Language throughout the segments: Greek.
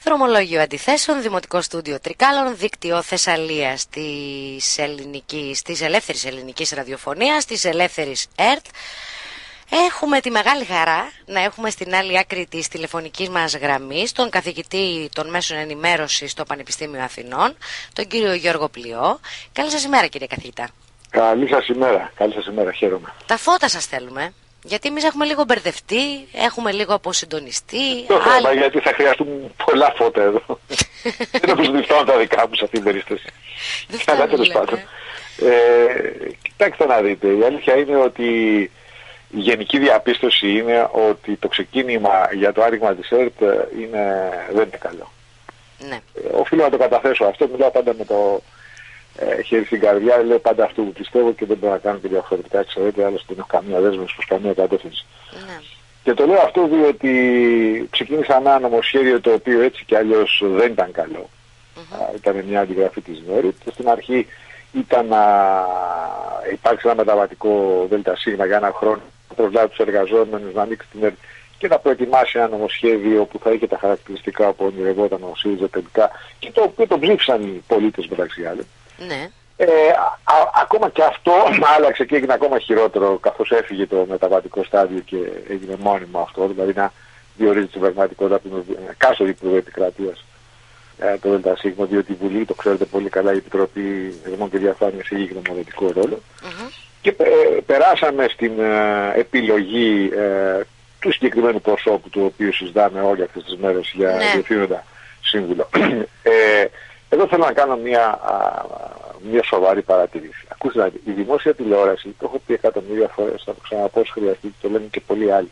Δρομολόγιο Αντιθέσεων, Δημοτικό Στούντιο Τρικάλων, Δίκτυο Θεσσαλίας της Ελεύθερης Ελληνικής Ραδιοφωνίας, της Ελεύθερης ΕΡΤ. Έχουμε τη μεγάλη χαρά να έχουμε στην άλλη άκρη της τηλεφωνικής μας γραμμής τον καθηγητή των μέσων ενημέρωσης στο Πανεπιστήμιο Αθηνών, τον κύριο Γιώργο Πλειό. Καλή σας ημέρα, κύριε καθηγητά. Καλή σας ημέρα, χαίρομαι. Τα φώτα σας θέλουμε. Γιατί εμείς έχουμε λίγο μπερδευτεί, έχουμε λίγο αποσυντονιστεί. Το θέμα, γιατί θα χρειαστούν πολλά φώτα εδώ. Δεν νομίζω ότι φτάνουν τα δικά μου σε αυτήν την περίσταση. Αλλά τέλος πάντων. Κοιτάξτε να δείτε, η αλήθεια είναι ότι η γενική διαπίστωση είναι ότι το ξεκίνημα για το άνοιγμα της ΕΡΤ δεν είναι καλό. Ναι. Οφείλω να το καταθέσω αυτό, μιλάω πάντα με το χέρι στην καρδιά, λέω πάντα αυτό που πιστεύω και δεν μπορώ να κάνω και διαφορετικά, ξέρετε, άλλωστε δεν έχω καμία δέσμευση προς καμία κατεύθυνση. Ναι. Και το λέω αυτό διότι ξεκίνησα ένα νομοσχέδιο το οποίο έτσι κι αλλιώς δεν ήταν καλό. Ήταν μια αντιγραφή της ΜΕΡΙΤ. Στην αρχή ήταν να υπάρξει ένα μεταβατικό ΔΣ για ένα χρόνο, να προσλάβει τους εργαζόμενους, να ανοίξει την ΕΡΤ και να προετοιμάσει ένα νομοσχέδιο που θα είχε τα χαρακτηριστικά που ονειρευόταν ο ΣΥΡΙΖΑ τελικά και το οποίο το ψήφισαν οι πολίτες μεταξύ άλλων. Ναι. Ακόμα και αυτό άλλαξε και έγινε ακόμα χειρότερο καθώς έφυγε το μεταβατικό στάδιο και έγινε μόνιμο αυτό, δηλαδή να διορίζει την πραγματικότητα από την κάστορη Υπουργό Επικρατείας το ΔΣ, διότι η Βουλή, το ξέρετε πολύ καλά, η Επιτροπή Δεσμών και Διαφάνειας έχει γνωμοδοτικό ρόλο. Και περάσαμε στην επιλογή του συγκεκριμένου προσώπου, του οποίου συζητάμε όλες αυτές τις μέρες για διευθύνοντα σύμβουλο. Εδώ θέλω να κάνω μια σοβαρή παρατήρηση. Ακούστε, η δημόσια τηλεόραση, το έχω πει εκατομμύρια φορές, θα το ξαναπώ όσο χρειαστεί, το λένε και πολλοί άλλοι.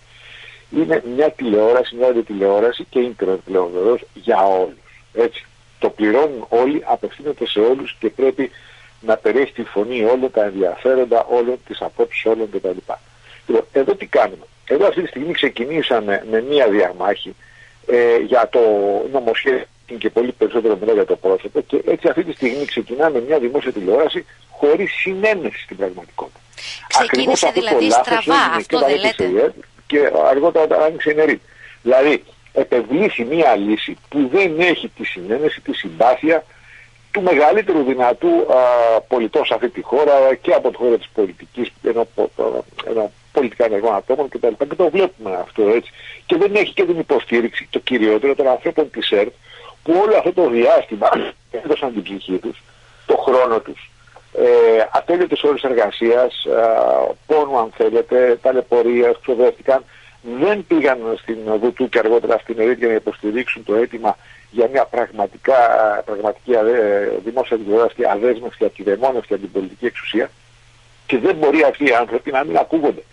Είναι μια τηλεόραση, μια ραδιοτηλεόραση και ίντερνετ πλέον βεβαίως για όλους. Έτσι. Το πληρώνουν όλοι, απευθύνεται σε όλους και πρέπει να περιέχει τη φωνή όλων, τα ενδιαφέροντα όλων, τις απόψεις όλων κτλ. Λοιπόν, εδώ τι κάνουμε. Εδώ αυτή τη στιγμή ξεκινήσαμε με μια διαμάχη για το νομοσχέδιο και πολύ περισσότερο μετά για το πρόσωπο και έτσι αυτή τη στιγμή ξεκινάμε μια δημόσια τηλεόραση χωρίς συνένεση στην πραγματικότητα. Ξεκίνησε δηλαδή στραβά, αυτό δεν λέτε. Και αργότερα άνοιξε η ΝΕΡΙΤ. Δηλαδή επευλήθη μια λύση που δεν έχει τη συνένεση, τη συμπάθεια του μεγαλύτερου δυνατού πολιτών σε αυτή τη χώρα και από τη χώρα της πολιτικής, ενώ πολιτικά ενεργών ατόμων κτλ. Και το βλέπουμε αυτό έτσι. Και δεν έχει και την υποστήριξη, το κυριότερο, των ανθρώπων της ΕΡΤ, που όλο αυτό το διάστημα έδωσαν την ψυχή τους, το χρόνο τους, ατέλειωτες ώρες εργασίας, πόνου αν θέλετε, ταλαιπωρίας, ξοδεύτηκαν, δεν πήγαν στην Βουτού και αργότερα στην ΕΡΤ για να υποστηρίξουν το αίτημα για μια πραγματική δημόσια τηλεόραση αδέσμευση, ακιδεμόνευση από την πολιτική εξουσία και δεν μπορεί αυτοί οι άνθρωποι να μην ακούγονται.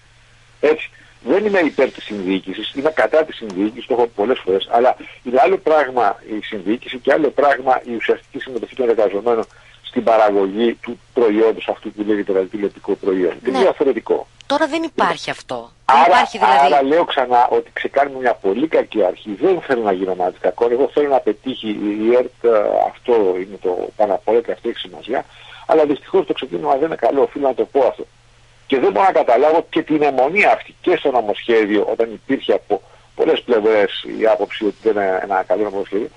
Έτσι. Δεν είμαι υπέρ της συνδιοίκησης, είμαι κατά της συνδιοίκησης, το έχω πολλές φορές, αλλά είναι άλλο πράγμα η συνδιοίκηση και άλλο πράγμα η ουσιαστική συμμετοχή των εργαζομένων στην παραγωγή του προϊόντος αυτού που λέγεται ραδιοτηλεοπτικό προϊόν. Είναι διαφορετικό. Τώρα δεν υπάρχει αυτό. Άρα λέω ξανά ότι ξεκάνουμε μια πολύ κακή αρχή. Δεν θέλω να γίνω μάτι κακό. Εγώ θέλω να πετύχει η ΕΡΤ, αυτό είναι το πάνω απ' όλα και αυτό έχει σημασία. Αλλά δυστυχώς το ξεκίνημα δεν είναι καλό, οφείλω να το πω αυτό. Και δεν μπορώ να καταλάβω και την αιμονία αυτή και στο νομοσχέδιο, όταν υπήρχε από πολλές πλευρές η άποψη ότι δεν είναι ένα καλό νομοσχέδιο,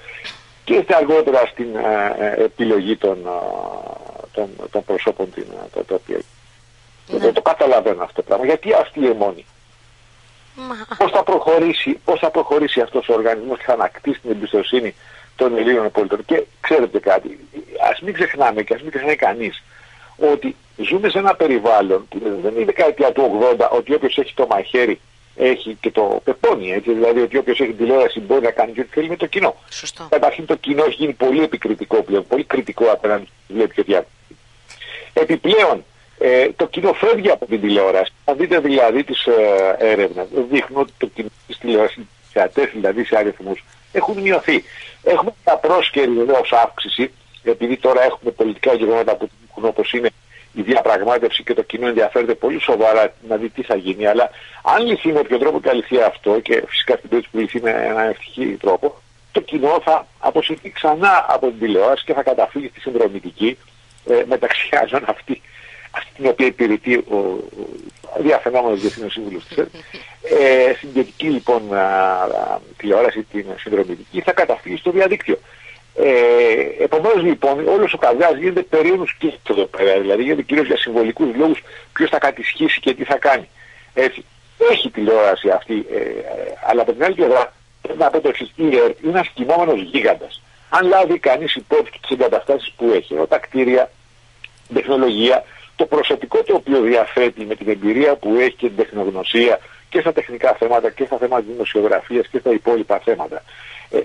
και αργότερα στην επιλογή των προσώπων τα οποία. Το καταλαβαίνω αυτό το πράγμα. Γιατί αυτή η αιμονή. Πώς θα προχωρήσει αυτός ο οργανισμός και θα ανακτήσει την εμπιστοσύνη των Ελλήνων πολιτών. Και ξέρετε κάτι, ας μην ξεχνάμε και ας μην ξεχνάει κανείς ότι ζούμε σε ένα περιβάλλον που δεν είναι δεκαετία του 80 ότι όποιος έχει το μαχαίρι έχει και το πεπόνι, έτσι, δηλαδή ότι όποιος έχει τηλεόραση μπορεί να κάνει και ό,τι θέλει με το κοινό. Σωστό. Καταρχήν το κοινό έχει γίνει πολύ επικριτικό πλέον, πολύ κριτικό απέναντι βλέπει και διάρκεια. Επιπλέον το κοινό φεύγει από την τηλεόραση. Αν δείτε δηλαδή τις έρευνες, δείχνουν ότι το κοινό της τηλεόρασης, δηλαδή σε αριθμούς, έχουν μειωθεί. Έχουμε μια πρόσκαιρη βεβαίως αύξηση, επειδή τώρα έχουμε πολιτικά γεγονότα που έχουν όπως είναι η διαπραγμάτευση και το κοινό ενδιαφέρεται πολύ σοβαρά να δει τι θα γίνει. Αλλά αν λυθεί με ποιο τρόπο και λυθεί αυτό, και φυσικά στην περίπτωση που λυθεί με έναν ευτυχή τρόπο, το κοινό θα αποσυρθεί ξανά από την τηλεόραση και θα καταφύγει στη συνδρομητική, μεταξύ άλλων αυτή την οποία υπηρετεί ο διαφαινόμενος Διευθύνων Σύμβουλος της ΕΡΤ, στην ιδιωτική λοιπόν τηλεόραση, την συνδρομητική, θα καταφύγει στο διαδίκτυο. Επομένως λοιπόν όλος ο καβγάς γίνεται περίεργος και εδώ πέρα, δηλαδή γίνεται κυρίως για συμβολικούς λόγους, ποιος θα κατησχίσει και τι θα κάνει. Έτσι. Έχει τηλεόραση αυτή, αλλά από την άλλη πλευρά πρέπει να πω το εξής, η ΕΡΤ είναι ένας κινούμενος γίγαντας. Αν λάβει κανείς υπόψη τις εγκαταστάσεις που έχει, τα κτίρια, την τεχνολογία, το προσωπικό το οποίο διαθέτει με την εμπειρία που έχει και την τεχνογνωσία και στα τεχνικά θέματα και στα θέματα δημοσιογραφίας και στα υπόλοιπα θέματα.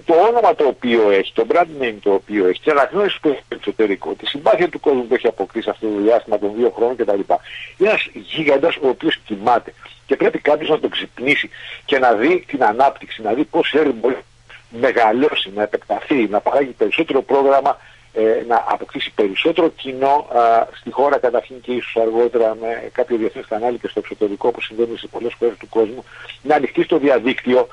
Το όνομα το οποίο έχει, το brand name το οποίο έχει, την αναγνώριση που έχει στο εξωτερικό, τη συμπάθεια του κόσμου που έχει αποκτήσει αυτό το διάστημα των 2 χρόνων κτλ. Είναι ένας γίγαντας ο οποίος κοιμάται και πρέπει κάποιος να τον ξυπνήσει και να δει την ανάπτυξη, να δει πώς μπορεί να μεγαλώσει, να επεκταθεί, να παράγει περισσότερο πρόγραμμα, να αποκτήσει περισσότερο κοινό στη χώρα καταρχήν και ίσως αργότερα με κάποιο διεθνές κανάλι και στο εξωτερικό όπως συμβαίνει σε πολλές χώρες του κόσμου, να ανοιχτεί στο διαδίκτυο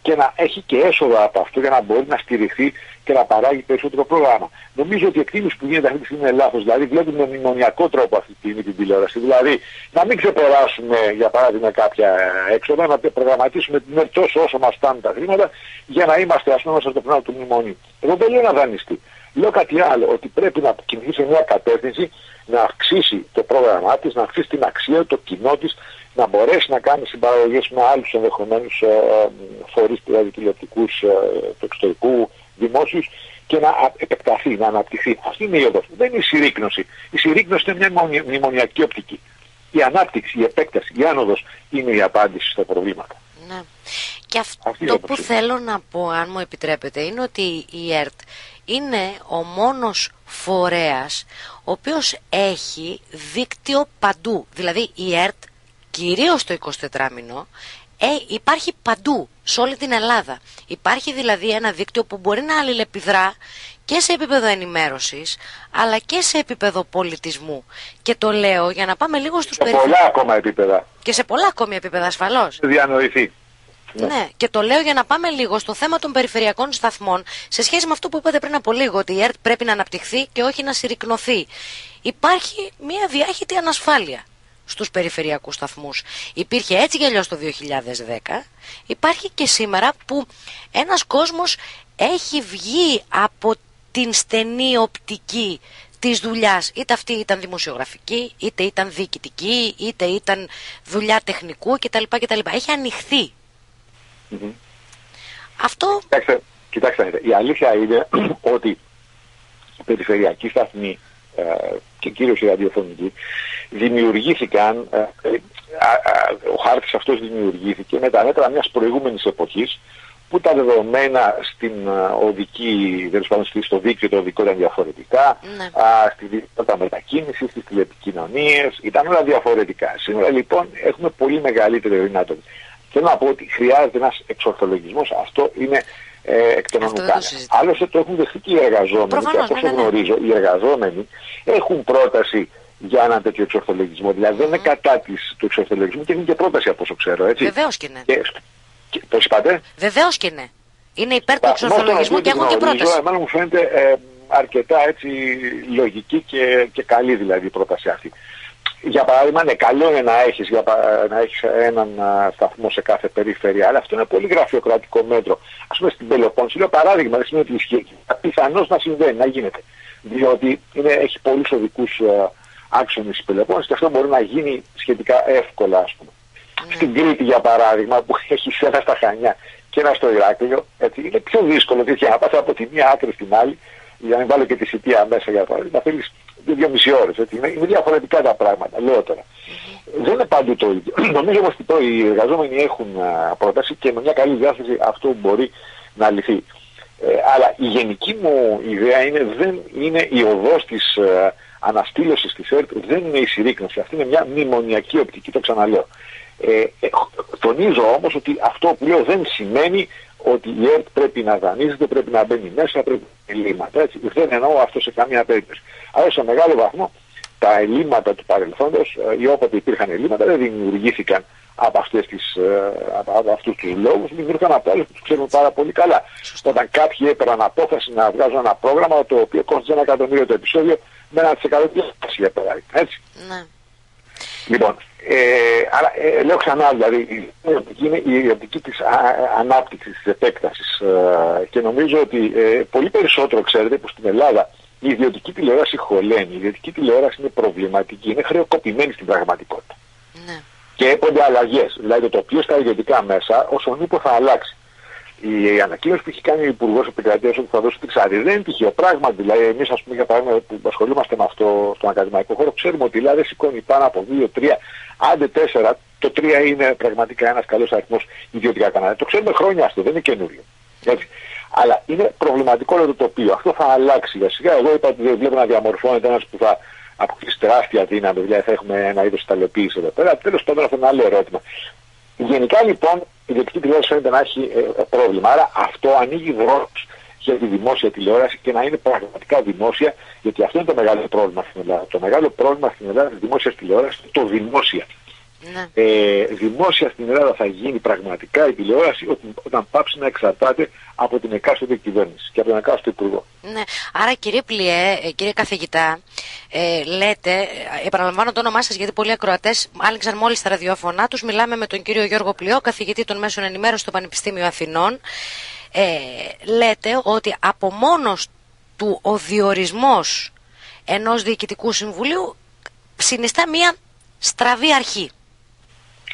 και να έχει και έσοδα από αυτό για να μπορεί να στηριχθεί και να παράγει περισσότερο πρόγραμμα. Νομίζω ότι η εκτίμηση που γίνεται αυτή τη στιγμή είναι λάθος, δηλαδή βλέπουμε με μνημονιακό τρόπο αυτή τη στιγμή την τηλεόραση. Δηλαδή να μην ξεπεράσουμε για παράδειγμα κάποια έξοδα, να προγραμματίσουμε την ΕΡΤ τόσο όσο μας φτάνουν τα χρήματα για να είμαστε ας πούμε στο πνεύμα του μνημονίου. Εγώ δεν λέω να δανειστεί. Λέω κάτι άλλο, ότι πρέπει να κινηθεί σε μια κατεύθυνση να αυξήσει το πρόγραμμά της, να αυξήσει την αξία, το κοινό της, να μπορέσει να κάνει συμπαραγωγές με άλλους ενδεχομένους φορείς δηλαδή τηλεοπτικούς του εξωτερικού, δημόσιους και να επεκταθεί, να αναπτυχθεί. Αυτή είναι η οδός. Δεν είναι η συρρίκνωση. Η συρρίκνωση είναι μια μνημονιακή οπτική. Η ανάπτυξη, η επέκταση, η άνοδος είναι η απάντηση στα προβλήματα. Ναι. Και αυτό που θέλω να πω, αν μου επιτρέπετε, είναι ότι η ΕΡΤ είναι ο μόνος φορέας ο οποίος έχει δίκτυο παντού. Δηλαδή η ΕΡΤ, κυρίως το 24μηνο, υπάρχει παντού, σε όλη την Ελλάδα. Υπάρχει δηλαδή ένα δίκτυο που μπορεί να αλληλεπιδρά και σε επίπεδο ενημέρωσης, αλλά και σε επίπεδο πολιτισμού. Και το λέω για να πάμε λίγο στους πολλά ακόμα επίπεδα. Και σε πολλά ακόμη επίπεδα ασφαλώς. Διανοηθεί. Ναι, και το λέω για να πάμε λίγο στο θέμα των περιφερειακών σταθμών, σε σχέση με αυτό που είπατε πριν από λίγο, ότι η ΕΡΤ πρέπει να αναπτυχθεί και όχι να συρρικνωθεί. Υπάρχει μια διάχυτη ανασφάλεια στους περιφερειακούς σταθμούς. Υπήρχε έτσι κι αλλιώς το 2010, υπάρχει και σήμερα που ένας κόσμος έχει βγει από την στενή οπτική της δουλειάς, είτε αυτή ήταν δημοσιογραφική, είτε ήταν διοικητική, είτε ήταν δουλειά τεχνικού κτλ. Έχει ανοιχθεί. Αυτό... Κοιτάξτε, η αλήθεια είναι ότι οι περιφερειακοί σταθμοί και κυρίως οι ραδιοφωνικοί δημιουργήθηκαν, ο χάρτης αυτός δημιουργήθηκε με τα μέτρα μιας προηγούμενης εποχής που τα δεδομένα στην οδική, στο δίκτυο το οδικό ήταν διαφορετικά, στη δυνατότητα μετακίνησης, στις τηλεπικοινωνίες, ήταν όλα διαφορετικά. Σήμερα λοιπόν έχουμε πολύ μεγαλύτερη δυνατότητα. Θέλω να πω ότι χρειάζεται ένας εξορθολογισμός, αυτό είναι εκ των ονουκάνων. Άλλωστε το έχουν δεχτεί και οι εργαζόμενοι. Προφανώς, και από όσο γνωρίζω, οι εργαζόμενοι έχουν πρόταση για έναν τέτοιο εξορθολογισμό. Δηλαδή δεν είναι κατά του εξορθολογισμού και έχουν και πρόταση από όσο ξέρω. Έτσι. Βεβαίως και ναι. Πώς είπατε? Βεβαίως και ναι. Είναι υπέρ του εξορθολογισμού και έχουν και πρόταση. Εμένα μου φαίνεται αρκετά έτσι λογική και καλή δηλαδή η πρόταση αυτή. Για παράδειγμα, ναι, καλό είναι να έχεις έναν σταθμό σε κάθε περιφέρεια, αλλά αυτό είναι πολύ γραφειοκρατικό μέτρο. Ας πούμε στην Πελοπόννησο, λέω παράδειγμα, δεν σημαίνει ότι ισχύει. Πιθανώς να συμβαίνει, να γίνεται. Διότι έχει πολλούς οδικούς άξονες η Πελοπόννησο και αυτό μπορεί να γίνει σχετικά εύκολα, ας πούμε. Στην Κρήτη, για παράδειγμα, που έχει ένα στα Χανιά και ένα στο Ηράκλειο, έτσι, είναι πιο δύσκολο γιατί να πας από τη μία άκρη στην άλλη, για να μην βάλω και τη Σιτία μέσα για παράδειγμα, θέλεις 2,5 ώρες. Έτσι. Είναι διαφορετικά τα πράγματα, λέω τώρα. Δεν είναι παντού το ίδιο. Νομίζω όμως ότι οι εργαζόμενοι έχουν πρόταση και με μια καλή διάθεση αυτό μπορεί να λυθεί. Αλλά η γενική μου ιδέα δεν είναι η οδός της αναστήλωσης της ΕΡΤ, δεν είναι η συρρίκνωση. Αυτή είναι μια μνημονιακή οπτική, το ξαναλέω. Τονίζω όμως ότι αυτό που λέω δεν σημαίνει ότι η ΕΡΤ πρέπει να δανείζεται, πρέπει να μπαίνει μέσα, πρέπει να ελλείμματα. Έτσι. Δεν εννοώ αυτό σε καμία περίπτωση. Αλλά σε μεγάλο βαθμό τα ελλείμματα του παρελθόντος ή όποτε υπήρχαν ελλείμματα δεν δημιουργήθηκαν από αυτούς τους λόγους, δημιουργήθηκαν από άλλους που τους ξέρουν πάρα πολύ καλά. Όταν κάποιοι έπαιρναν απόφαση να βγάζουν ένα πρόγραμμα το οποίο κόστιζε 1 εκατομμύριο το επεισόδιο, με 1% για παράδειγμα. Έτσι. Ναι. Λοιπόν, λέω ξανά, δηλαδή, είναι η οπτική της ανάπτυξης, της επέκτασης και νομίζω ότι πολύ περισσότερο ξέρετε πως στην Ελλάδα η ιδιωτική τηλεόραση χωλαίνει, η ιδιωτική τηλεόραση είναι προβληματική, είναι χρεοκοπημένη στην πραγματικότητα. Ναι. Και έπονται αλλαγές, δηλαδή το τοπίο στα ιδιωτικά μέσα όσον ούπο θα αλλάξει. Η ανακοίνωση που έχει κάνει ο Υπουργός Επικρατείας ότι θα δώσει τριξάρι δεν είναι τυχαίο. Πράγματι, δηλαδή, εμείς, ας πούμε, για παράδειγμα, που ασχολούμαστε με αυτό στον ακαδημαϊκό χώρο, ξέρουμε ότι η Ελλάδα σηκώνει πάνω από 2, 3, άντε 4. Το 3 είναι πραγματικά ένας καλός αριθμός ιδιωτικά κανάλια. Το ξέρουμε χρόνια αυτό, δεν είναι καινούριο. Έτσι. Αλλά είναι προβληματικό όλο το τοπίο. Αυτό θα αλλάξει. Σιγά εγώ είπα ότι βλέπω να διαμορφώνεται ένας που θα αποκτήσει τεράστια δύναμη, δηλαδή θα έχουμε ένα είδος ταλαιοποίησης εδώ πέρα. Τέλος πάντων, αυτό είναι ένα άλλο ερώτημα. Γενικά λοιπόν η ιδιωτική τηλεόραση φαίνεται να έχει πρόβλημα. Άρα αυτό ανοίγει δρόμους για τη δημόσια τηλεόραση και να είναι πραγματικά δημόσια, γιατί αυτό είναι το μεγάλο πρόβλημα στην Ελλάδα. Το μεγάλο πρόβλημα στην Ελλάδα της δημόσιας τηλεόρασης είναι το δημόσια. Ναι. Δημόσια στην Ελλάδα θα γίνει πραγματικά η τηλεόραση όταν πάψει να εξαρτάται από την εκάστοτε κυβέρνηση και από τον εκάστοτε υπουργό. Ναι. Άρα κύριε Πλιέ, κύριε καθηγητά, λέτε, επαναλαμβάνω το όνομά σας γιατί πολλοί ακροατές άνοιξαν μόλις τα ραδιόφωνά τους, μιλάμε με τον κύριο Γιώργο Πλιό, καθηγητή των Μέσων Ενημέρωσης στο Πανεπιστήμιο Αθηνών. Λέτε ότι από μόνος του ο διορισμός ενός διοικητικού συμβουλίου συνιστά μια στραβή αρχή.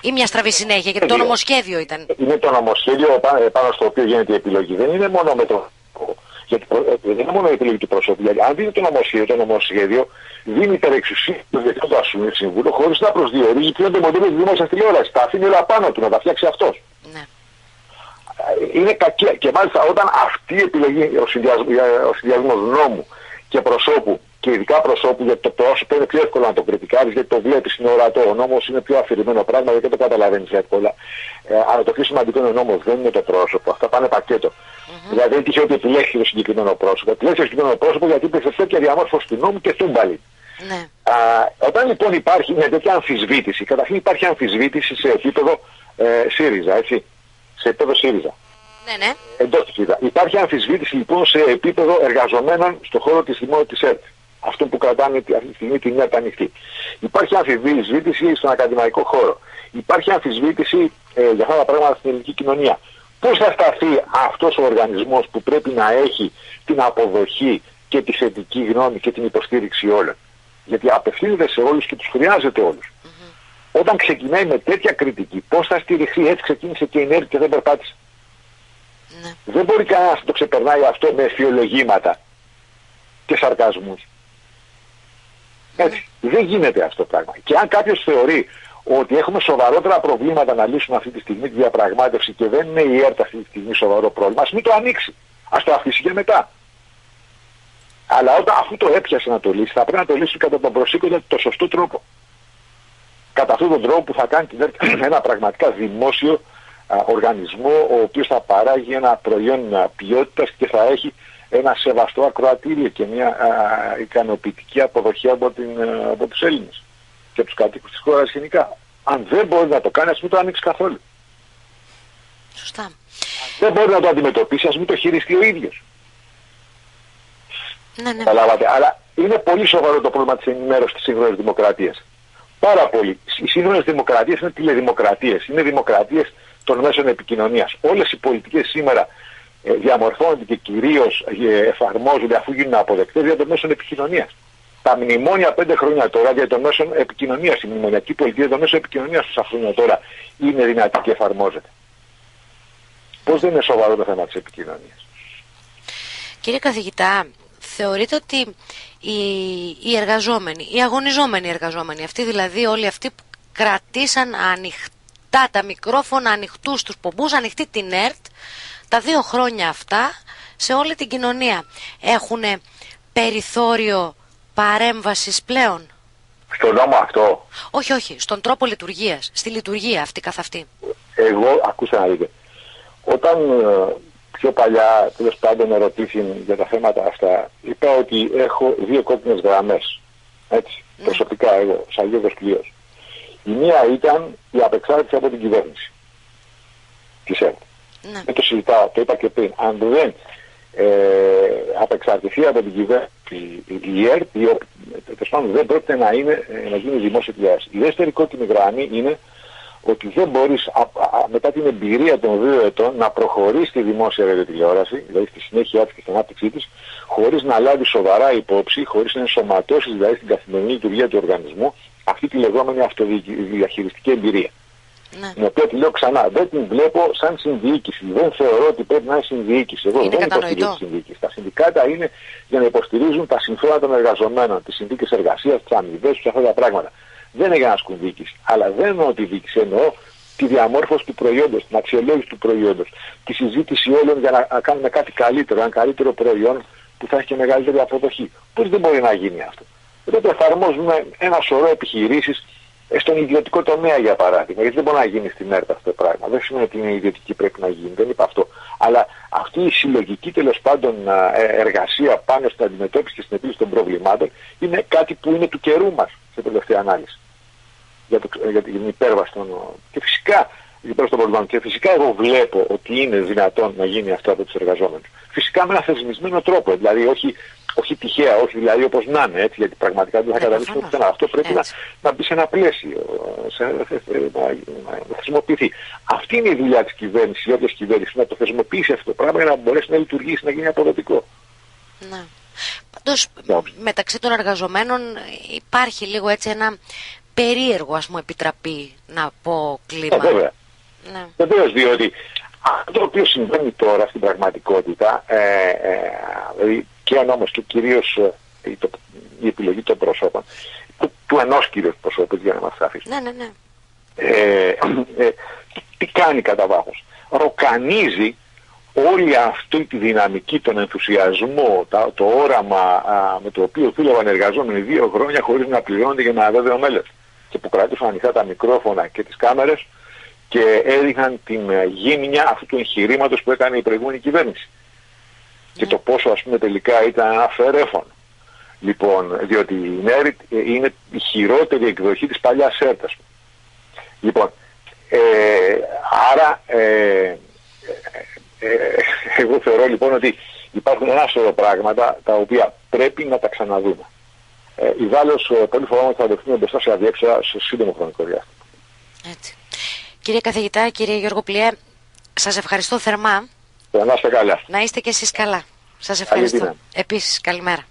Ή μια στραβή συνέχεια, γιατί το νομοσχέδιο ήταν. Είναι το νομοσχέδιο πάνω στο οποίο γίνεται η επιλογή. Δεν είναι μόνο με το. Γιατί δεν είναι μόνο η επιλογή του προσώπου. Γιατί αν δείτε το νομοσχέδιο δίνει υπερεξουσία του Διευθυντικού Συμβούλου χωρίς να προσδιορίζει ποιο είναι το μοντέλο της δημόσιας τηλεόρασης. Τα αφήνει όλα πάνω του, να τα φτιάξει αυτός. Ναι. Είναι κακή. Και μάλιστα όταν αυτή η επιλογή, ο συνδυασμός νόμου και προσώπου, και ειδικά προσώπου, γιατί το πρόσωπο είναι πιο εύκολο να το κριτικάρεις, γιατί το βλέπεις, είναι ορατό. Ο νόμος είναι πιο αφηρημένο πράγμα, γιατί δεν το καταλαβαίνεις εύκολα. Αλλά το πιο σημαντικό είναι ο νόμος, δεν είναι το πρόσωπο. Αυτά πάνε πακέτο. Δηλαδή δεν τυχαίο ότι επιλέξει το συγκεκριμένο πρόσωπο. Επιλέξει το συγκεκριμένο πρόσωπο γιατί υπήρξε τέτοια διαμόρφωση του νόμου και τούμπαλη. Ναι. Όταν λοιπόν υπάρχει μια τέτοια αμφισβήτηση, καταρχήν υπάρχει αμφισβήτηση σε επίπεδο ΣΥΡΙΖΑ, έτσι. Σε επίπεδο ΣΥΡΙΖΑ. Ναι, ναι. Εντός της ΣΥΡΙΖΑ. Υπάρχει αμφισβήτηση λοιπόν σε επίπεδο εργαζομένων στον χώρο της ΕΡΤ. Αυτό που κρατάνε αυτή τη στιγμή την ΕΡΤ ανοιχτή. Υπάρχει αμφισβήτηση στον ακαδημαϊκό χώρο. Υπάρχει αμφισβήτηση για αυτά τα πράγματα στην ελληνική κοινωνία. Πώς θα σταθεί αυτός ο οργανισμός που πρέπει να έχει την αποδοχή και τη θετική γνώμη και την υποστήριξη όλων. Γιατί απευθύνεται σε όλους και τους χρειάζεται όλους. Όταν ξεκινάει με τέτοια κριτική, πώς θα στηριχθεί? Έτσι ξεκίνησε και η ΕΡΤ και δεν περπάτησε. Δεν μπορεί κανένας να το ξεπερνάει αυτό με αισιολογήματα και σαρκασμούς. Έτσι. Δεν γίνεται αυτό το πράγμα. Και αν κάποιος θεωρεί ότι έχουμε σοβαρότερα προβλήματα να λύσουμε αυτή τη στιγμή τη διαπραγμάτευση και δεν είναι η ΕΡΤ αυτή τη στιγμή σοβαρό πρόβλημα, ας μην το ανοίξει. Ας το αφήσει και μετά. Αλλά αφού το έπιασε να το λύσει, θα πρέπει να το λύσει κατά τον προσήκοντα το σωστό τρόπο. Κατά αυτόν τον τρόπο που θα κάνει την ΕΡΤ ένα πραγματικά δημόσιο οργανισμό, ο οποίος θα παράγει ένα προϊόν ποιότητας και θα έχει ένα σεβαστό ακροατήριο και μια ικανοποιητική αποδοχή από τους Έλληνες και τους κατοίκους της χώρας γενικά. Αν δεν μπορεί να το κάνει, ας μην το ανοίξει καθόλου. Σωστά. Αν δεν μπορεί να το αντιμετωπίσει, ας μην το χειριστεί ο ίδιος. Ναι, ναι. Αλλά είναι πολύ σοβαρό το πρόβλημα της ενημέρωσης της σύγχρονης δημοκρατίας. Πάρα πολύ. Οι σύγχρονες δημοκρατίες είναι τηλεδημοκρατίες. Είναι δημοκρατίες των μέσων επικοινωνίας. Όλες οι πολιτικές σήμερα διαμορφώνονται και κυρίως εφαρμόζονται αφού γίνουν αποδεκτές για των μέσων επικοινωνίας. Τα μνημόνια 5 χρόνια τώρα για των μέσων επικοινωνίας, η μνημονιακή πολιτική για των μέσων επικοινωνίας τόσα χρόνια τώρα είναι δυνατή και εφαρμόζεται. Πώς δεν είναι σοβαρό το θέμα της επικοινωνίας? Κύριε καθηγητά, θεωρείτε ότι οι εργαζόμενοι, οι αγωνιζόμενοι εργαζόμενοι, αυτοί δηλαδή όλοι αυτοί που κρατήσαν ανοιχτά τα μικρόφωνα, ανοιχτούς τους πομπούς, ανοιχτή την ΕΡΤ, τα 2 χρόνια αυτά σε όλη την κοινωνία, έχουν περιθώριο παρέμβασης πλέον? Στον νόμο αυτό? Όχι, όχι, στον τρόπο λειτουργίας, στη λειτουργία αυτή καθ' αυτή. Εγώ, ακούστε να δείτε, όταν πιο παλιά τέλος πάντων ερωτήθηκαν για τα θέματα αυτά, είπα ότι έχω 2 κόκκινες γραμμές. Έτσι, προσωπικά εγώ, σαν Γιώργος Πλιός. Η μία ήταν η απεξάρτηση από την κυβέρνηση της ΕΡΤ. Δεν το συζητάω, το είπα και πριν. Αν δεν απεξαρτηθεί από την κυβέρνηση η ΕΡΤ δεν πρόκειται να γίνει δημόσια τηλεόραση. Η δεύτερη κόκκινη γραμμή είναι ότι δεν μπορείς μετά την εμπειρία των 2 ετών να προχωρήσει τη δημόσια ραδιοτηλεόραση, δηλαδή στη συνέχεια της και στην ανάπτυξή της, χωρίς να λάβει σοβαρά υπόψη, χωρίς να ενσωματώσει δηλαδή στην καθημερινή λειτουργία του οργανισμού αυτή τη λεγόμενη αυτοδιαχειριστική εμπειρία. Ναι. Την οποία τη λέω ξανά, δεν την βλέπω σαν συνδιοίκηση. Δεν θεωρώ ότι πρέπει να είναι συνδιοίκηση. Εγώ δεν υποστηρίζω τη συνδιοίκηση. Τα συνδικάτα είναι για να υποστηρίζουν τα συμφέροντα των εργαζομένων, τις συνθήκες εργασίας, τις αμοιβές τους, αυτά τα πράγματα. Δεν είναι για να ασκούν διοίκηση. Αλλά δεν εννοώ τη διοίκηση, εννοώ τη διαμόρφωση του προϊόντος, την αξιολόγηση του προϊόντος, τη συζήτηση όλων για να κάνουμε κάτι καλύτερο, ένα καλύτερο προϊόν που θα έχει και μεγαλύτερη αποδοχή. Πώς δεν μπορεί να γίνει αυτό? Τότε εφαρμόζουμε ένα σωρό επιχειρήσεις στον ιδιωτικό τομέα, για παράδειγμα. Γιατί δεν μπορεί να γίνει στην ΕΡΤ αυτό το πράγμα. Δεν σημαίνει ότι είναι ιδιωτική, πρέπει να γίνει. Δεν είπα αυτό. Αλλά αυτή η συλλογική τέλος πάντων εργασία πάνω στην αντιμετώπιση και στην επίλυση των προβλημάτων είναι κάτι που είναι του καιρού μας σε τελευταία ανάλυση. Για την υπέρβαση των. Και φυσικά, και φυσικά εγώ βλέπω ότι είναι δυνατόν να γίνει αυτό από τους εργαζόμενους. Φυσικά με ένα θεσμισμένο τρόπο. Δηλαδή όχι τυχαία, όχι δηλαδή όπως να είναι, έτσι, γιατί πραγματικά δεν θα καταλήξουμε πουθενά. Αυτό πρέπει να μπει σε ένα πλαίσιο, να χρησιμοποιηθεί. Αυτή είναι η δουλειά της κυβέρνησης, η όποια κυβέρνηση, να το θεσμοποιήσει αυτό το πράγμα για να μπορέσει να λειτουργήσει, να γίνει αποδοτικό. Ναι. Πάντως, μεταξύ των εργαζομένων υπάρχει λίγο έτσι ένα περίεργο, ας πούμε, επιτραπή, να πω, κλίμα. Βέβαια. Ναι. Βεβαίως, διότι αυτό το οποίο συμβαίνει τώρα στην πραγματικότητα, και ο νόμος και κυρίως η επιλογή των προσώπων, του ενός κυρίως προσώπου, για να μας αφήσει. Ναι, ναι, ναι. Τι κάνει κατά βάθος? Ροκανίζει όλη αυτή τη δυναμική, τον ενθουσιασμό, το όραμα με το οποίο δούλευαν εργαζόμενοι 2 χρόνια χωρίς να πληρώνονται για ένα αβέβαιο μέλλον, και που κρατούσαν ανοιχτά τα μικρόφωνα και τις κάμερες και έδειχναν την γύμνια αυτού του εγχειρήματος που έκανε η προηγούμενη κυβέρνηση. Και το πόσο, ας πούμε, τελικά ήταν αφαιρέφων. Λοιπόν, διότι η ΕΡΤ είναι η χειρότερη εκδοχή της παλιάς ΕΡΤ. Λοιπόν, άρα εγώ θεωρώ λοιπόν ότι υπάρχουν ένα σωρό πράγματα τα οποία πρέπει να τα ξαναδούμε. Ιδάλλως πολύ φοβάμαι ότι θα δεχτούμε μπροστά σε αδιέξοδα σε σύντομο χρονικό διάστημα. Έτσι. Κύριε καθηγητά, κύριε Γιώργο Πλιέ, σας ευχαριστώ θερμά. Να είστε καλά. Να είστε και εσείς καλά. Σας ευχαριστώ. Επίσης, καλημέρα.